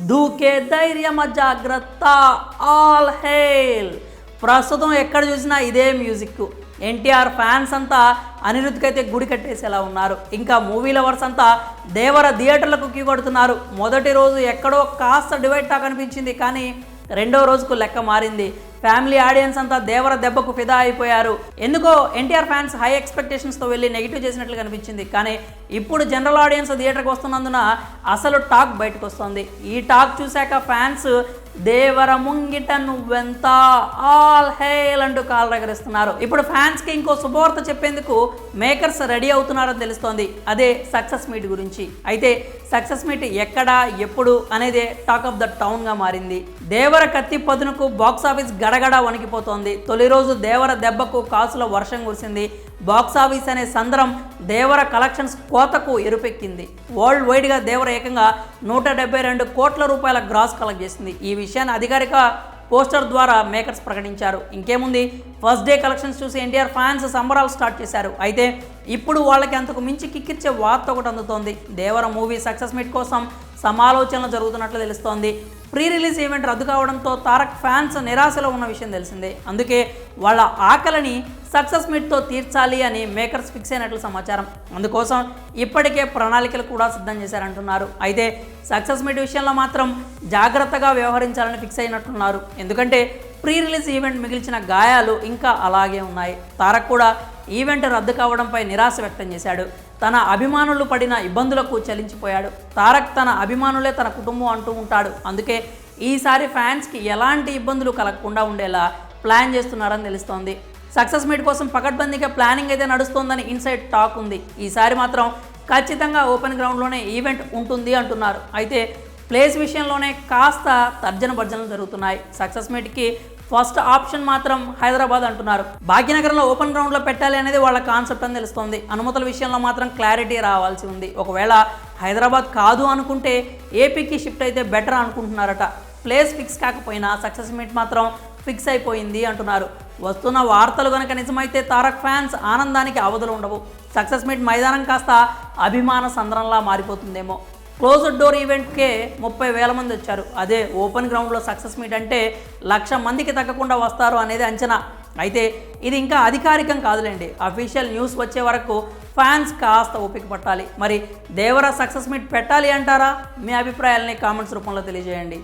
దూకే ధైర్యమ జాగ్రత్త all hail. ప్రస్తుతం ఎక్కడ చూసినా ఇదే మ్యూజిక్. ఎన్టీఆర్ ఫ్యాన్స్ అంతా అనిరుద్ధ్కి అయితే గుడి కట్టేసేలా ఉన్నారు. ఇంకా మూవీ లవర్స్ అంతా దేవర థియేటర్లకు క్యూ కొడుతున్నారు. మొదటి రోజు ఎక్కడో కాస్త డివైడ్ టాక్ అనిపించింది, కానీ రెండో రోజుకు లెక్క మారింది. ఫ్యామిలీ ఆడియన్స్ అంతా దేవర దెబ్బకు ఫిదా అయిపోయారు. ఎందుకో ఎన్టీఆర్ ఫ్యాన్స్ హై ఎక్స్పెక్టేషన్స్తో వెళ్ళి నెగిటివ్ చేసినట్లు కనిపించింది, కానీ ఇప్పుడు జనరల్ ఆడియన్స్ థియేటర్కి వస్తున్నందున అసలు టాక్ బయటకు వస్తుంది. ఈ టాక్ చూశాక ఫ్యాన్స్ దేవర ముంగిట నువ్వెంత ఆల్ హేల్ అంటూ కాల్ రగరిస్తున్నారు. ఇప్పుడు ఫ్యాన్స్కి ఇంకో శుభవార్త చెప్పేందుకు మేకర్స్ రెడీ అవుతున్నారని తెలుస్తోంది. అదే సక్సెస్ మీట్ గురించి. అయితే సక్సెస్ మీట్ ఎక్కడ ఎప్పుడు అనేదే టాక్ ఆఫ్ ద టౌన్గా మారింది. దేవర కత్తి పదునుకు బాక్సాఫీస్ గడగడ వణికిపోతోంది. తొలి రోజు దేవర దెబ్బకు కాసుల వర్షం కురిసింది. బాక్సాఫీస్ అనే సందరం దేవర కలెక్షన్స్ కోతకు ఎరుపెక్కింది. వరల్డ్ వైడ్గా దేవర ఏకంగా 172 కోట్ల రూపాయల గ్రాస్ కలెక్ట్ చేసింది. ఈ విషయాన్ని అధికారిక పోస్టర్ ద్వారా మేకర్స్ ప్రకటించారు. ఇంకేముంది, ఫస్ట్ డే కలెక్షన్స్ చూసి ఎన్టీఆర్ ఫ్యాన్స్ సంబరాలు స్టార్ట్ చేశారు. అయితే ఇప్పుడు వాళ్ళకి అంతకు మించి కిక్కిచ్చే వార్త ఒకటి అందుతోంది. దేవర మూవీ సక్సెస్ మీట్ కోసం సమాలోచనలు జరుగుతున్నట్లు తెలుస్తోంది. ప్రీ రిలీజ్ ఈవెంట్ రద్దు కావడంతో తారక్ ఫ్యాన్స్ నిరాశలో ఉన్న విషయం తెలిసిందే. అందుకే వాళ్ళ ఆకలిని సక్సెస్ మీట్తో తీర్చాలి అని మేకర్స్ ఫిక్స్ అయినట్లు సమాచారం. అందుకోసం ఇప్పటికే ప్రణాళికలు కూడా సిద్ధం చేశారంటున్నారు. అయితే సక్సెస్ మీట్ విషయంలో మాత్రం జాగ్రత్తగా వ్యవహరించాలని ఫిక్స్ అయినట్టున్నారు. ఎందుకంటే ప్రీ రిలీజ్ ఈవెంట్ మిగిల్చిన గాయాలు ఇంకా అలాగే ఉన్నాయి. తారక్ కూడా ఈవెంట్ రద్దు కావడంపై నిరాశ వ్యక్తం చేశాడు. తన అభిమానులు పడిన ఇబ్బందులకు చలించిపోయాడు. తారక్ తన అభిమానులే తన కుటుంబం అంటూ ఉంటాడు. అందుకే ఈసారి ఫ్యాన్స్కి ఎలాంటి ఇబ్బందులు కలగకుండా ఉండేలా ప్లాన్ చేస్తున్నారని తెలుస్తోంది. సక్సెస్ మీట్ కోసం పకడ్బందీగా ప్లానింగ్ అయితే నడుస్తోందని ఇన్సైడ్ టాక్ ఉంది. ఈసారి మాత్రం ఖచ్చితంగా ఓపెన్ గ్రౌండ్లోనే ఈవెంట్ ఉంటుంది అంటున్నారు. అయితే ప్లేస్ విషయంలోనే కాస్త తర్జన భర్జనలు జరుగుతున్నాయి. సక్సెస్ మీట్కి ఫస్ట్ ఆప్షన్ మాత్రం హైదరాబాద్ అంటున్నారు. భాగ్యనగరంలో ఓపెన్ గ్రౌండ్లో పెట్టాలి అనేది వాళ్ళ కాన్సెప్ట్ అని తెలుస్తోంది. అనుమతుల విషయంలో మాత్రం క్లారిటీ రావాల్సి ఉంది. ఒకవేళ హైదరాబాద్ కాదు అనుకుంటే ఏపీకి షిఫ్ట్ అయితే బెటర్ అనుకుంటున్నారట. ప్లేస్ ఫిక్స్ కాకపోయినా సక్సెస్ మీట్ మాత్రం ఫిక్స్ అయిపోయింది అంటున్నారు. వస్తున్న వార్తలు కనుక నిజమైతే తారక్ ఫ్యాన్స్ ఆనందానికి అవధులు ఉండవు. సక్సెస్ మీట్ మైదానం కాస్త అభిమాన సంద్రంలా మారిపోతుందేమో. క్లోజ్డ్ డోర్ ఈవెంట్కే 30,000 మంది వచ్చారు. అదే ఓపెన్ గ్రౌండ్లో సక్సెస్ మీట్ అంటే 1,00,000 మందికి తగ్గకుండా వస్తారు అనేది అంచనా. అయితే ఇది ఇంకా అధికారికం కాదులేండి. అఫీషియల్ న్యూస్ వచ్చే వరకు ఫ్యాన్స్ కాస్త ఓపిక పట్టాలి. మరి దేవర సక్సెస్ మీట్ పెట్టాలి అంటారా? మీ అభిప్రాయాలని కామెంట్స్ రూపంలో తెలియజేయండి.